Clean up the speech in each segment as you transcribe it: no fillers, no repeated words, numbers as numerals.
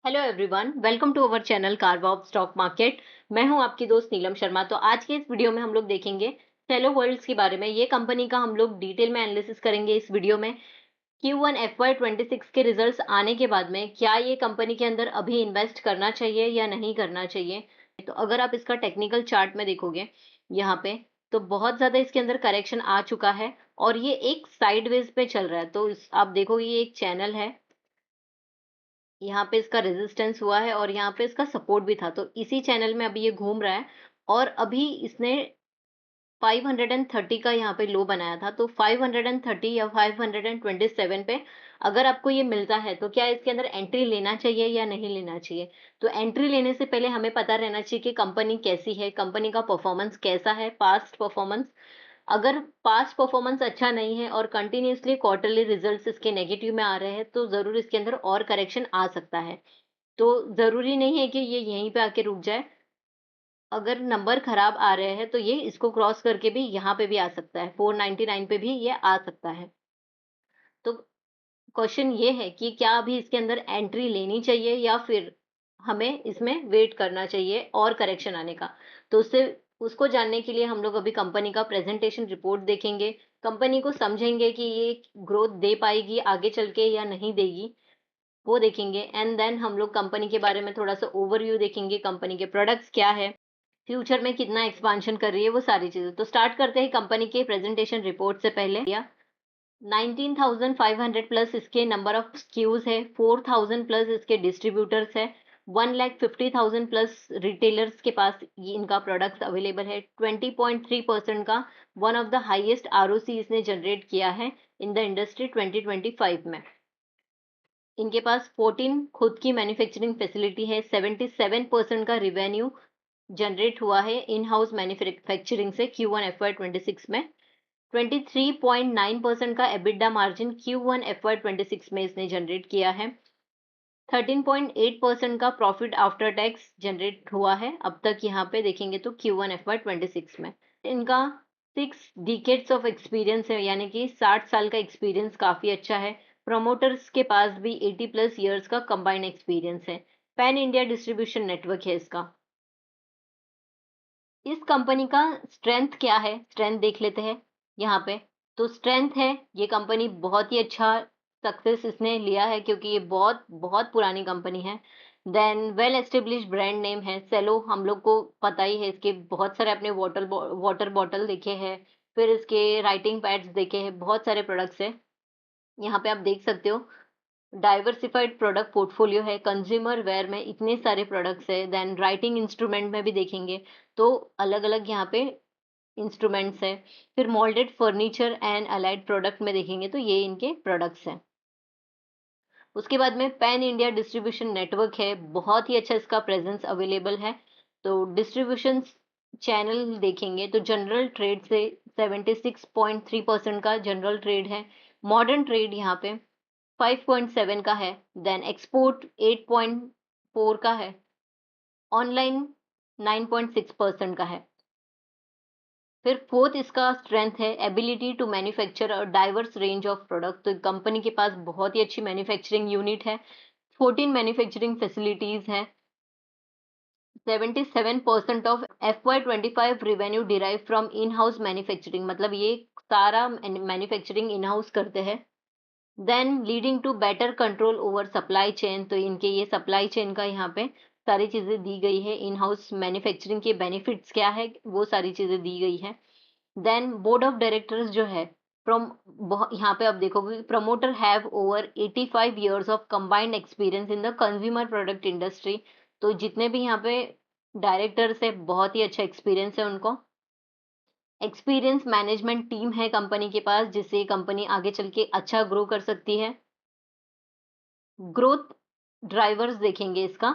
Hello everyone, welcome to our channel carve of stock market. मैं हूं आपकी दोस्त नीलम शर्मा। तो आज के इस वीडियो में हम लोग देखेंगे सेलो वर्ल्ड्स के बारे में। ये कंपनी का हम लोग डिटेल में एनालिसिस करेंगे इस वीडियो में। Q1 FY26 के रिजल्ट्स आने के बाद में क्या ये कंपनी के अंदर अभी इन्वेस्ट करना चाहिए या नहीं करना चाहिए। तो अगर आप इसका टेक्निकल चार्ट में देखोगे यहाँ पे, तो बहुत ज्यादा इसके अंदर करेक्शन आ चुका है और ये एक साइडवेज पे चल रहा है। तो आप देखोगे ये एक चैनल है, यहाँ पे इसका रेजिस्टेंस हुआ है और यहाँ पे इसका सपोर्ट भी था। तो इसी चैनल में अभी ये घूम रहा है और अभी इसने 530 का यहाँ पे लो बनाया था। तो 530 या 527 पे अगर आपको ये मिलता है तो क्या इसके अंदर एंट्री लेना चाहिए या नहीं लेना चाहिए। तो एंट्री लेने से पहले हमें पता रहना चाहिए कि कंपनी कैसी है, कंपनी का परफॉर्मेंस कैसा है, पास्ट परफॉर्मेंस। अगर पास्ट परफॉर्मेंस अच्छा नहीं है और कंटिन्यूअसली क्वार्टरली रिजल्ट्स इसके नेगेटिव में आ रहे हैं तो जरूर इसके अंदर और करेक्शन आ सकता है। तो जरूरी नहीं है कि ये यहीं पे आके रुक जाए। अगर नंबर खराब आ रहे हैं तो ये इसको क्रॉस करके भी यहाँ पे भी आ सकता है, 499 पे भी ये आ सकता है। तो क्वेश्चन ये है कि क्या अभी इसके अंदर एंट्री लेनी चाहिए या फिर हमें इसमें वेट करना चाहिए और करेक्शन आने का। तो उससे उसको जानने के लिए हम लोग अभी कंपनी का प्रेजेंटेशन रिपोर्ट देखेंगे, कंपनी को समझेंगे कि ये ग्रोथ दे पाएगी आगे चल के या नहीं देगी, वो देखेंगे। एंड देन हम लोग कंपनी के बारे में थोड़ा सा ओवरव्यू देखेंगे, कंपनी के प्रोडक्ट्स क्या है, फ्यूचर में कितना एक्सपांशन कर रही है, वो सारी चीजें। तो स्टार्ट करते हैं कंपनी के प्रेजेंटेशन रिपोर्ट से पहले। 19,500 प्लस इसके नंबर ऑफ SKUs है, 4,000 प्लस इसके डिस्ट्रीब्यूटर्स है, 1,50,000 प्लस रिटेलर्स के पास ये इनका प्रोडक्ट्स अवेलेबल है। 20.3% का one of the highest ROC इसने जनरेट किया है इन द इंडस्ट्री 2025 में। इनके पास 14 खुद की मैन्युफैक्चरिंग फैसिलिटी है। 77% का रिवेन्यू जनरेट हुआ है इन हाउस मैन्युफैक्चरिंग से Q1 FY26 में। 23.9% का एबिडा मार्जिन Q1 FY26 में इसने जनरेट किया है। 13.8% का प्रॉफिट आफ्टर टैक्स जनरेट हुआ है अब तक यहाँ पे देखेंगे तो Q1 FY26 में। इनका 6 डिकेड्स ऑफ एक्सपीरियंस है, यानी कि 60 साल का एक्सपीरियंस काफी अच्छा है। प्रमोटर्स के पास भी 80+ ईयर्स का कंबाइंड एक्सपीरियंस है। पैन इंडिया डिस्ट्रीब्यूशन नेटवर्क है इसका। इस कंपनी का स्ट्रेंथ क्या है, स्ट्रेंथ देख लेते हैं यहाँ पे। तो स्ट्रेंथ है, ये कंपनी बहुत ही अच्छा सक्सेस इसने लिया है क्योंकि ये बहुत बहुत पुरानी कंपनी है। Then well established brand name है सेलो, हम लोग को पता ही है। इसके बहुत सारे अपने वाटर बॉटल देखे हैं, फिर इसके राइटिंग पैड्स देखे हैं, बहुत सारे प्रोडक्ट्स है। यहाँ पे आप देख सकते हो डाइवर्सिफाइड प्रोडक्ट पोर्टफोलियो है। कंज्यूमर वेयर में इतने सारे प्रोडक्ट्स है। देन राइटिंग इंस्ट्रूमेंट में भी देखेंगे तो अलग अलग यहाँ पे इंस्ट्रूमेंट्स है। फिर moulded furniture and allied product में देखेंगे तो ये इनके प्रोडक्ट्स हैं। उसके बाद में पैन इंडिया डिस्ट्रीब्यूशन नेटवर्क है, बहुत ही अच्छा इसका प्रेजेंस अवेलेबल है। तो डिस्ट्रीब्यूशन चैनल देखेंगे तो जनरल ट्रेड से 76.3% का जनरल ट्रेड है। मॉडर्न ट्रेड यहाँ पे 5.7 का है। देन एक्सपोर्ट 8.4 का है। ऑनलाइन 9.6% का है। फिर फोर्थ इसका स्ट्रेंथ है ability to manufacture a diverse range of product. तो कंपनी के पास बहुत ही अच्छी मैन्युफैक्चरिंग यूनिट है, 14 मैन्युफैक्चरिंग फैसिलिटीज हैं। 77% of FY25 revenue derive from in house manufacturing, मतलब ये सारा मैन्युफैक्चरिंग इन हाउस करते हैं। Then leading to better control over supply chain, तो इनके ये सप्लाई चेन का यहाँ पे सारी चीजें दी गई है। इन हाउस मैन्युफैक्चरिंग के बेनिफिट्स क्या है वो सारी चीजें दी गई है। देन बोर्ड ऑफ डायरेक्टर्स जो है फ्रॉम, यहाँ पे आप देखोगे promoter have over 85 years of combined experience in the consumer product industry. तो जितने भी यहाँ पे डायरेक्टर्स है बहुत ही अच्छा एक्सपीरियंस है उनको। एक्सपीरियंस मैनेजमेंट टीम है कंपनी के पास जिससे कंपनी आगे चल के अच्छा ग्रो कर सकती है। ग्रोथ ड्राइवर्स देखेंगे इसका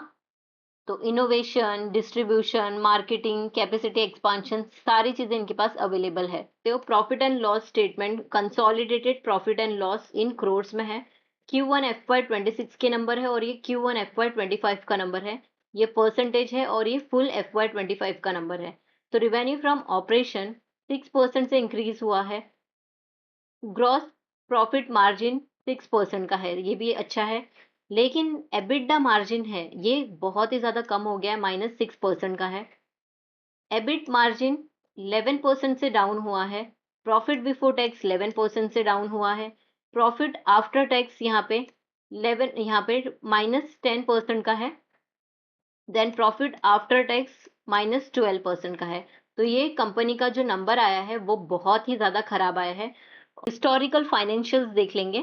तो innovation, distribution, marketing, capacity expansion, सारी चीजें इनके पास अवेलेबल है। तो profit and loss statement, consolidated profit and loss in crores में है। Q1 FY26 के नंबर है और ये Q1 FY25 का नंबर है। ये परसेंटेज है और ये फुल FY25 का नंबर है। तो रिवेन्यू फ्रॉम ऑपरेशन 6% से इंक्रीज हुआ है। ग्रॉस प्रॉफिट मार्जिन 6% का है, ये भी अच्छा है। लेकिन एबिटडा मार्जिन है ये बहुत ही ज़्यादा कम हो गया है, -6% का है। एबिट मार्जिन 11% से डाउन हुआ है। प्रॉफिट बिफोर टैक्स 11% से डाउन हुआ है। प्रॉफिट आफ्टर टैक्स यहाँ पे 10% का है। देन प्रॉफिट आफ्टर टैक्स -12% का है। तो ये कंपनी का जो नंबर आया है वो बहुत ही ज़्यादा खराब आया है। हिस्टोरिकल फाइनेंशियल्स देख लेंगे।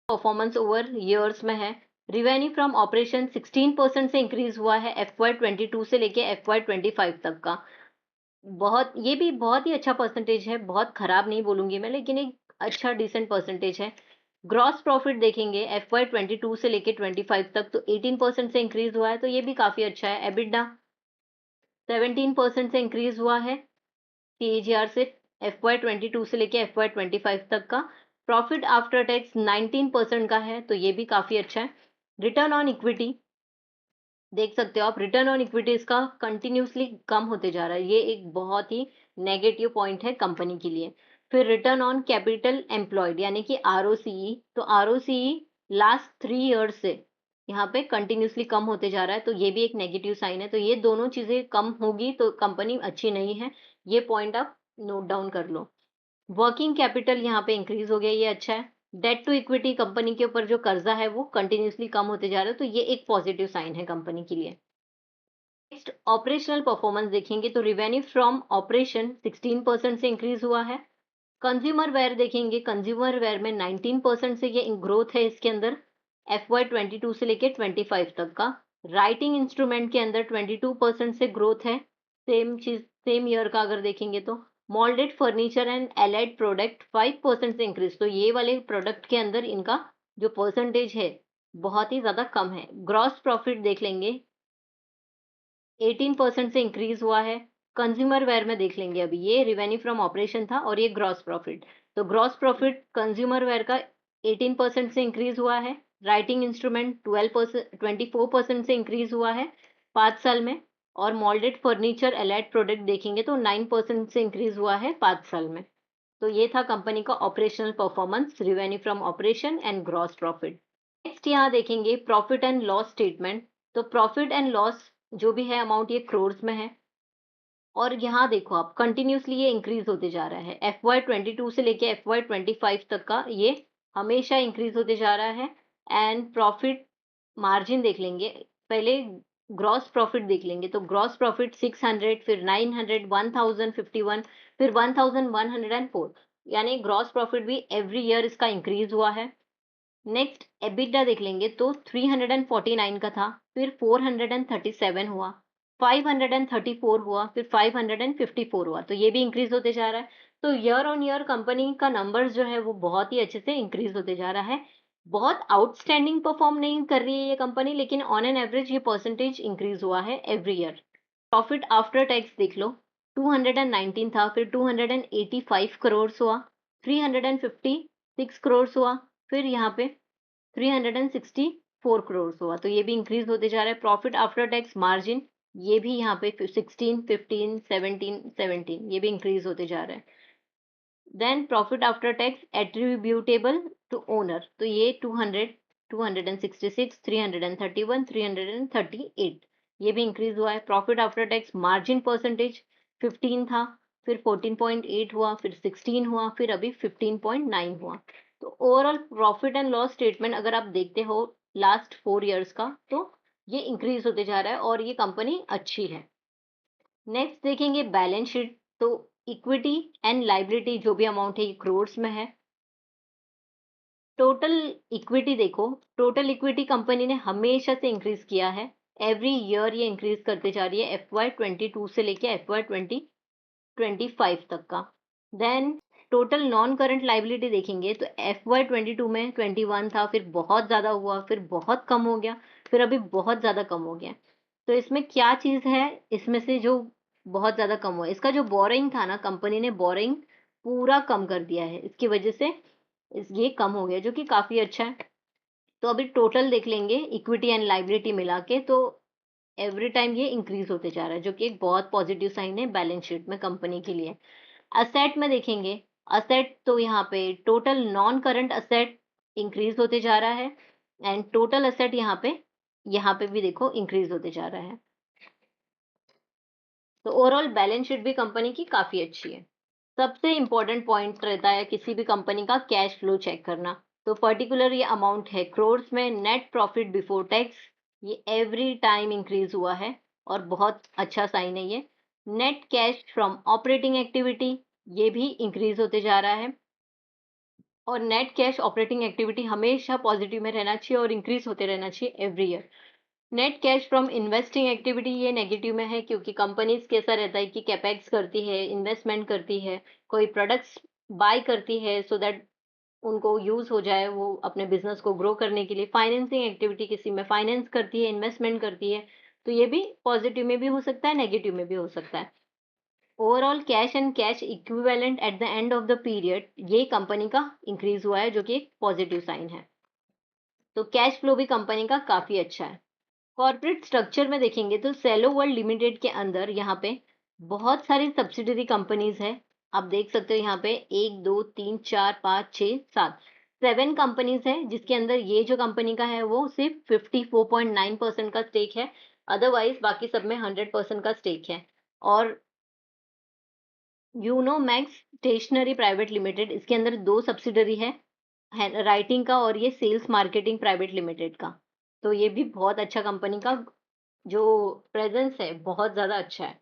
परफॉर्मेंस ओवर ईयर्स में है। रिवेन्यू फ्रॉम ऑपरेशन 16% से इंक्रीज हुआ है FY22 से लेके FY25 तक का। ये भी बहुत ही अच्छा परसेंटेज है, बहुत खराब नहीं बोलूंगी मैं, लेकिन एक अच्छा डिसेंट परसेंटेज है। ग्रॉस प्रॉफिट देखेंगे FY22 से लेके 25 तक तो 18% से इंक्रीज हुआ है, तो ये भी काफी अच्छा है। एबिटडा 17% से इंक्रीज हुआ है CAGR से FY22 से लेके FY25 तक का। प्रॉफिट आफ्टर टैक्स 19% का है, तो ये भी काफी अच्छा है। रिटर्न ऑन इक्विटी देख सकते हो आप, रिटर्न ऑन इक्विटी इसका कंटिन्यूसली कम होते जा रहा है। ये एक बहुत ही नेगेटिव पॉइंट है कंपनी के लिए। फिर रिटर्न ऑन कैपिटल एम्प्लॉयड यानी कि ROCE, तो ROCE लास्ट 3 ईयर्स से यहाँ पे कंटिन्यूसली कम होते जा रहा है, तो ये भी एक नेगेटिव साइन है। तो ये दोनों चीजें कम होगी तो कंपनी अच्छी नहीं है, ये पॉइंट आप नोट डाउन कर लो। वर्किंग कैपिटल यहाँ पे इंक्रीज हो गया, ये अच्छा है। डेट टू इक्विटी कंपनी के ऊपर जो कर्जा है वो कंटिन्यूसली कम होते जा रहा है, तो ये एक पॉजिटिव साइन है कंपनी के लिए। नेक्स्ट ऑपरेशनल परफॉर्मेंस देखेंगे तो रिवेन्यू फ्रॉम ऑपरेशन 16% से इंक्रीज हुआ है। कंज्यूमर वेयर देखेंगे, कंज्यूमर वेयर में 19% से ये ग्रोथ है इसके अंदर FY22 से लेके 25 तक का। राइटिंग इंस्ट्रूमेंट के अंदर 22% से ग्रोथ है, सेम ईयर का अगर देखेंगे तो। Moulded furniture and allied product 5% से इंक्रीज, तो ये वाले प्रोडक्ट के अंदर इनका जो परसेंटेज है बहुत ही ज्यादा कम है। ग्रॉस प्रॉफिट देख लेंगे, 18% से इंक्रीज हुआ है। कंज्यूमर वेयर में देख लेंगे, अभी ये रिवेन्यू फ्रॉम ऑपरेशन था और ये ग्रॉस प्रॉफिट। तो ग्रॉस प्रॉफिट कंज्यूमर वेयर का 18% से इंक्रीज हुआ है। राइटिंग इंस्ट्रूमेंट 24% से इंक्रीज हुआ है 5 साल में। और मोल्डेड फर्नीचर एलाइड प्रोडक्ट देखेंगे तो 9% से इंक्रीज हुआ है 5 साल में। तो ये था कंपनी का operational performance, revenue from operation and gross profit. Next यहाँ देखेंगे प्रॉफिट एंड लॉस स्टेटमेंट। तो प्रॉफिट एंड लॉस जो भी है अमाउंट ये क्रोर्स में है। और यहाँ देखो आप, कंटिन्यूसली ये इंक्रीज होते जा रहा है। FY22 से लेके FY25 तक का ये हमेशा इंक्रीज होते जा रहा है। एंड प्रॉफिट मार्जिन देख लेंगे, पहले ग्रॉस प्रॉफिट देख लेंगे तो ग्रॉस प्रॉफिट 600, फिर 900, 1051, फिर 1104, यानी ग्रॉस प्रॉफिट भी एवरी ईयर इसका इंक्रीज हुआ है। नेक्स्ट एबिटडा देख लेंगे तो 349 का था, फिर 437 हुआ, 534 हुआ, फिर 554 हुआ, तो ये भी इंक्रीज होते जा रहा है। तो ईयर ऑन ईयर कंपनी का नंबर्स जो है वो बहुत ही अच्छे से इंक्रीज होते जा रहा है। बहुत आउटस्टैंडिंग परफॉर्म नहीं कर रही है ये कंपनी, लेकिन ऑन एन एवरेज ये परसेंटेज इंक्रीज हुआ है every year. Profit after tax देख लो, 219 था, फिर 285 करोड़ हुआ, 356 करोड़ हुआ, फिर यहाँ पे 364 करोड़ हुआ, तो ये भी इंक्रीज होते जा रहा है। प्रॉफिट आफ्टर टैक्स मार्जिन ये भी यहाँ पे 16, 15, 17, 17 ये भी इंक्रीज होते जा रहा है। Then profit after tax attributable to owner, तो ये 200, 266, 331, 338 ये भी इंक्रीज हुआ है। Profit after tax margin percentage 15 था, फिर 14.8 हुआ, फिर 16 हुआ, फिर अभी 15.9 हुआ। तो overall profit and loss statement अगर आप देखते हो लास्ट 4 ईयर्स का, तो ये इंक्रीज होते जा रहा है और ये कंपनी अच्छी है। नेक्स्ट देखेंगे बैलेंस शीट, तो इक्विटी एंड लाइबिलिटी जो भी अमाउंट है ये करोड्स में है। टोटल इक्विटी देखो, टोटल इक्विटी कंपनी ने हमेशा से इंक्रीज किया है, एवरी ईयर ये इंक्रीज करते जा रही है FY22 से लेके FY25 तक का। Then total non current liability देखेंगे तो FY22 में 21 था, फिर बहुत ज्यादा हुआ, फिर बहुत कम हो गया, फिर अभी बहुत ज्यादा कम हो गया। तो इसमें क्या चीज है इसमें से जो बहुत ज्यादा कम हुआ, इसका जो बोरिंग था ना, कंपनी ने बोरिंग पूरा कम कर दिया है, इसकी वजह से ये कम हो गया, जो कि काफी अच्छा है। तो अभी टोटल देख लेंगे इक्विटी एंड लाइबिलिटी मिला के, तो एवरी टाइम ये इंक्रीज होते जा रहा है, जो कि एक बहुत पॉजिटिव साइन है बैलेंस शीट में कंपनी के लिए। असेट में देखेंगे, असेट तो यहाँ पे total non current asset increase होते जा रहा है। एंड टोटल एसेट यहाँ पे भी देखो इंक्रीज होते जा रहा है। तो ओवरऑल बैलेंस शीट भी कंपनी की काफी अच्छी है। सबसे इंपॉर्टेंट पॉइंट रहता है किसी भी कंपनी का कैश फ्लो चेक करना। तो पर्टिकुलर ये अमाउंट है क्रोर्स में, नेट प्रॉफिट बिफोर टैक्स, ये एवरी टाइम इंक्रीज हुआ है और बहुत अच्छा साइन है ये। Net cash from operating activity, ये भी इंक्रीज होते जा रहा है। और नेट कैश ऑपरेटिंग एक्टिविटी हमेशा पॉजिटिव में रहना चाहिए और इंक्रीज होते रहना चाहिए every year. Net cash from investing activity ये नेगेटिव में है, क्योंकि कंपनीज कैसा रहता है कि कैपेक्स करती है, इन्वेस्टमेंट करती है, कोई प्रोडक्ट्स बाय करती है सो दैट उनको यूज हो जाए वो अपने बिजनेस को ग्रो करने के लिए। फाइनेंसिंग एक्टिविटी किसी में फाइनेंस करती है, इन्वेस्टमेंट करती है, तो ये भी पॉजिटिव में भी हो सकता है, नेगेटिव में भी हो सकता है। Overall cash and cash equivalent at the end of the period ये कंपनी का इंक्रीज हुआ है, जो कि एक पॉजिटिव साइन है। तो कैश फ्लो भी कंपनी का काफी अच्छा है। कॉर्पोरेट स्ट्रक्चर में देखेंगे तो सेलो वर्ल्ड लिमिटेड के अंदर यहाँ पे बहुत सारी सब्सिडरी कंपनीज है। आप देख सकते हो यहाँ पे 1 2 3 4 5 6 7 7 कंपनीज है, जिसके अंदर ये जो कंपनी का है वो सिर्फ 54.9% का स्टेक है। अदरवाइज बाकी सब में 100% का स्टेक है। और Uno Max stationery private limited, इसके अंदर दो सब्सिडरी है राइटिंग का और ये सेल्स मार्केटिंग प्राइवेट लिमिटेड का। तो ये भी बहुत अच्छा कंपनी का जो प्रेजेंस है बहुत ज्यादा अच्छा है।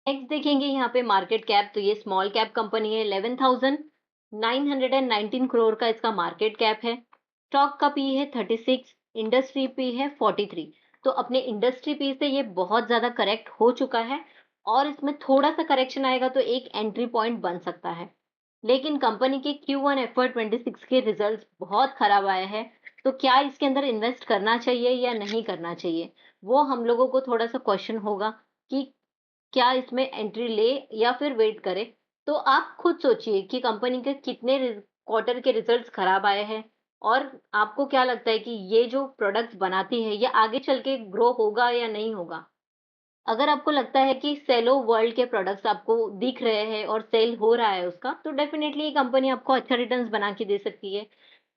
नेक्स्ट देखेंगे यहाँ पे मार्केट कैप, तो ये स्मॉल कैप कंपनी है। 11,919 करोड़ का इसका मार्केट कैप है। स्टॉक का पी है 36, इंडस्ट्री पी है 43। तो अपने इंडस्ट्री पी से ये बहुत ज्यादा करेक्ट हो चुका है और इसमें थोड़ा सा करेक्शन आएगा तो एक एंट्री पॉइंट बन सकता है। लेकिन कंपनी के Q1 FY26 के रिजल्ट्स बहुत खराब आए हैं, तो क्या इसके अंदर इन्वेस्ट करना चाहिए या नहीं करना चाहिए, वो हम लोगों को थोड़ा सा क्वेश्चन होगा कि क्या इसमें एंट्री ले या फिर वेट करे। तो आप खुद सोचिए कि कंपनी के कितने क्वार्टर के रिजल्ट्स खराब आए हैं और आपको क्या लगता है कि ये जो प्रोडक्ट्स बनाती है ये आगे चल के ग्रो होगा या नहीं होगा। अगर आपको लगता है कि सेलो वर्ल्ड के प्रोडक्ट्स आपको दिख रहे हैं और सेल हो रहा है उसका, तो डेफिनेटली ये कंपनी आपको अच्छा रिटर्न्स बना के दे सकती है।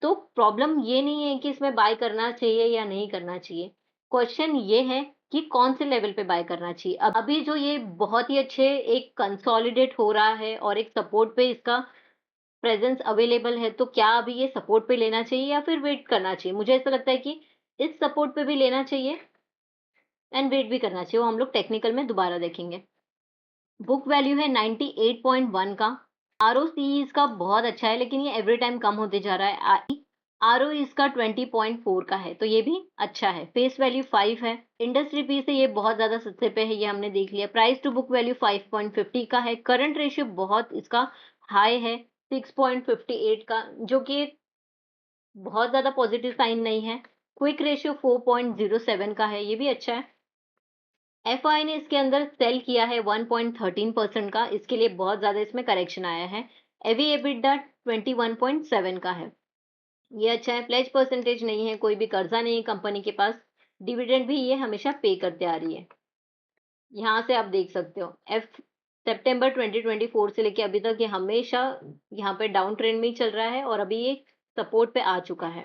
तो प्रॉब्लम ये नहीं है कि इसमें बाय करना चाहिए या नहीं करना चाहिए। क्वेश्चन ये है कि कौन से लेवल पे बाय करना चाहिए। अभी जो ये बहुत ही अच्छे एक कंसोलिडेट हो रहा है और एक सपोर्ट पे इसका प्रेजेंस अवेलेबल है, तो क्या अभी ये सपोर्ट पे लेना चाहिए या फिर वेट करना चाहिए। मुझे ऐसा लगता है कि इस सपोर्ट पे भी लेना चाहिए एंड वेट भी करना चाहिए, वो हम लोग टेक्निकल में दोबारा देखेंगे। बुक वैल्यू है 98.1 का। आरओसी इसका बहुत अच्छा है, लेकिन ये एवरी टाइम कम होते जा रहा है। आरओई इसका 20.4 का है, तो ये भी अच्छा है। फेस वैल्यू 5 है। इंडस्ट्री पी से ये बहुत ज्यादा सस्ते पे है, ये हमने देख लिया। प्राइस टू बुक वैल्यू 5.50 का है। करंट रेशियो बहुत इसका हाई है, 6.58 का, जो कि बहुत ज्यादा पॉजिटिव साइन नहीं है। क्विक रेशियो 4.07 का है, ये भी अच्छा है। एफआई ने इसके अंदर सेल किया है 1.13% का, इसके लिए बहुत ज्यादा इसमें करेक्शन आया है। एवी एबिटडा 21.7 का है, ये अच्छा है। प्लेज परसेंटेज नहीं है, कोई भी कर्जा नहीं है कंपनी के पास। डिविडेंड भी ये हमेशा पे करते आ रही है। यहाँ से आप देख सकते हो एफ सितंबर 2024 से लेके अभी तक ये हमेशा यहाँ पे डाउन ट्रेंड में ही चल रहा है और अभी ये सपोर्ट पे आ चुका है।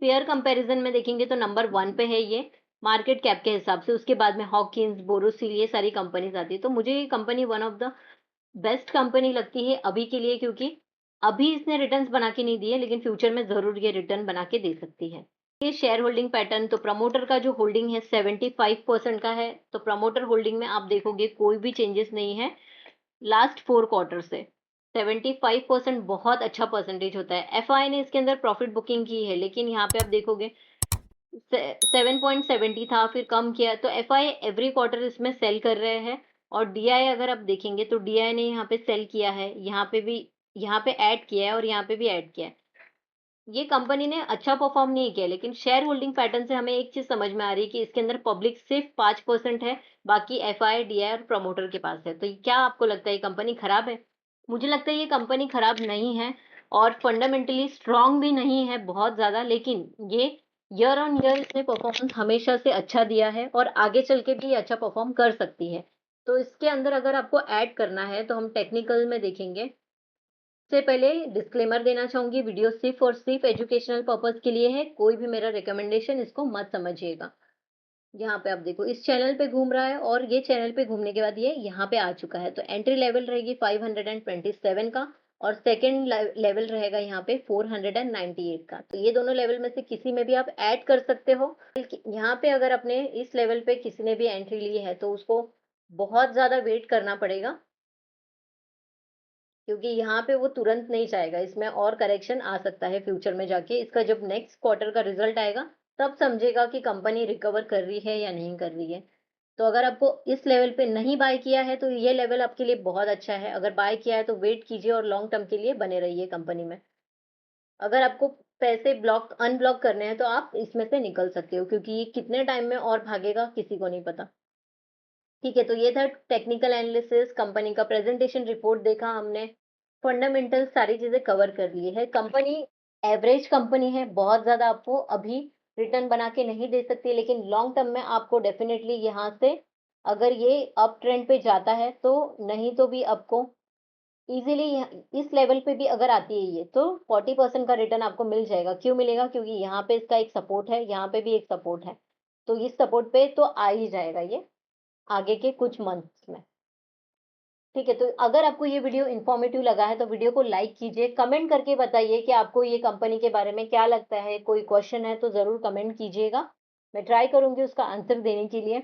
पेयर कंपैरिजन में देखेंगे तो नंबर 1 पे है ये मार्केट कैप के हिसाब से। उसके बाद में हॉकिंस, बोरोसिल, ये सारी कंपनीज आती है। तो मुझे ये company one of the best company लगती है अभी के लिए, क्योंकि अभी इसने रिटर्न्स बना के नहीं दिए, लेकिन फ्यूचर में जरूर ये रिटर्न बना के दे सकती है। ये शेयर होल्डिंग पैटर्न, तो प्रमोटर का जो होल्डिंग है 75% का है। तो प्रमोटर होल्डिंग में आप देखोगे कोई भी चेंजेस नहीं है लास्ट 4 क्वार्टर से। 75% बहुत अच्छा परसेंटेज होता है। एफआई ने इसके अंदर प्रॉफिट बुकिंग की है, लेकिन यहाँ पे आप देखोगे 7.70 था, फिर कम किया। तो एफआई एवरी क्वार्टर इसमें सेल कर रहे हैं। और डीआई अगर आप देखेंगे तो डीआई ने यहाँ पे सेल किया है, यहाँ पे भी, यहाँ पे ऐड किया है और यहाँ पे भी ऐड किया है। ये कंपनी ने अच्छा परफॉर्म नहीं किया, लेकिन शेयर होल्डिंग पैटर्न से हमें एक चीज समझ में आ रही है कि इसके अंदर पब्लिक सिर्फ 5% है, बाकी एफआई, डीआई और प्रमोटर के पास है। तो क्या आपको लगता है ये कंपनी खराब है। मुझे लगता है ये कंपनी खराब नहीं है और फंडामेंटली स्ट्रांग भी नहीं है बहुत ज्यादा, लेकिन ये ईयर ऑन ईयर इसने परफॉर्मेंस हमेशा से अच्छा दिया है और आगे चल के भी ये अच्छा परफॉर्म कर सकती है। तो इसके अंदर अगर आपको ऐड करना है तो हम टेक्निकल में देखेंगे सबसे पहले डिस्क्लेमर देना चाहूंगी, वीडियो सिर्फ और सिर्फ एजुकेशनल पर्पज के लिए है, कोई भी मेरा रिकमेंडेशन इसको मत समझिएगा। यहाँ पे आप देखो इस चैनल पे घूम रहा है और ये चैनल पे घूमने के बाद ये यहाँ पे आ चुका है, तो एंट्री लेवल रहेगी 527 का और सेकंड लेवल रहेगा यहाँ पे 498 का। तो ये दोनों लेवल में से किसी में भी आप ऐड कर सकते हो। यहाँ पे अगर अपने इस लेवल पे किसी ने भी एंट्री ली है तो उसको बहुत ज्यादा वेट करना पड़ेगा, क्योंकि यहाँ पे वो तुरंत नहीं जाएगा, इसमें और करेक्शन आ सकता है फ्यूचर में जाके। इसका जब नेक्स्ट क्वार्टर का रिजल्ट आएगा तब समझेगा कि कंपनी रिकवर कर रही है या नहीं कर रही है। तो अगर आपको इस लेवल पे नहीं बाय किया है तो ये लेवल आपके लिए बहुत अच्छा है, अगर बाय किया है तो वेट कीजिए और लॉन्ग टर्म के लिए बने रहिए कंपनी में। अगर आपको पैसे ब्लॉक अनब्लॉक करने हैं तो आप इसमें से निकल सकते हो, क्योंकि ये कितने टाइम में और भागेगा किसी को नहीं पता। ठीक है, तो ये था टेक्निकल एनालिसिस, कंपनी का प्रेजेंटेशन रिपोर्ट देखा हमने, फंडामेंटल सारी चीजें कवर कर ली है। कंपनी एवरेज कंपनी है, बहुत ज्यादा आपको अभी रिटर्न बना के नहीं दे सकती, लेकिन लॉन्ग टर्म में आपको डेफिनेटली यहाँ से अगर ये अप ट्रेंड पे जाता है तो नहीं तो भी आपको इजीली इस लेवल पे भी अगर आती है ये तो 40% का रिटर्न आपको मिल जाएगा। क्यों मिलेगा? क्योंकि यहाँ पे इसका एक सपोर्ट है, यहाँ पे भी एक सपोर्ट है, तो इस सपोर्ट पे तो आ ही जाएगा ये आगे के कुछ मंथ्स में। ठीक है, तो अगर आपको ये वीडियो इन्फॉर्मेटिव लगा है तो वीडियो को लाइक कीजिए, कमेंट करके बताइए कि आपको ये कंपनी के बारे में क्या लगता है, कोई क्वेश्चन है तो जरूर कमेंट कीजिएगा, मैं ट्राई करूंगी उसका आंसर देने के लिए।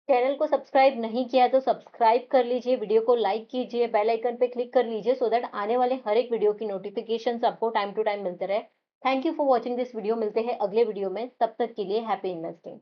चैनल को सब्सक्राइब नहीं किया है तो सब्सक्राइब कर लीजिए, वीडियो को लाइक कीजिए, बेल आइकन पे क्लिक कर लीजिए सो दैट आने वाले हर एक वीडियो की नोटिफिकेशन आपको टाइम टू टाइम मिलते रहे। Thank you for watching this video, मिलते हैं अगले वीडियो में, तब तक के लिए हैप्पी इन्वेस्टिंग।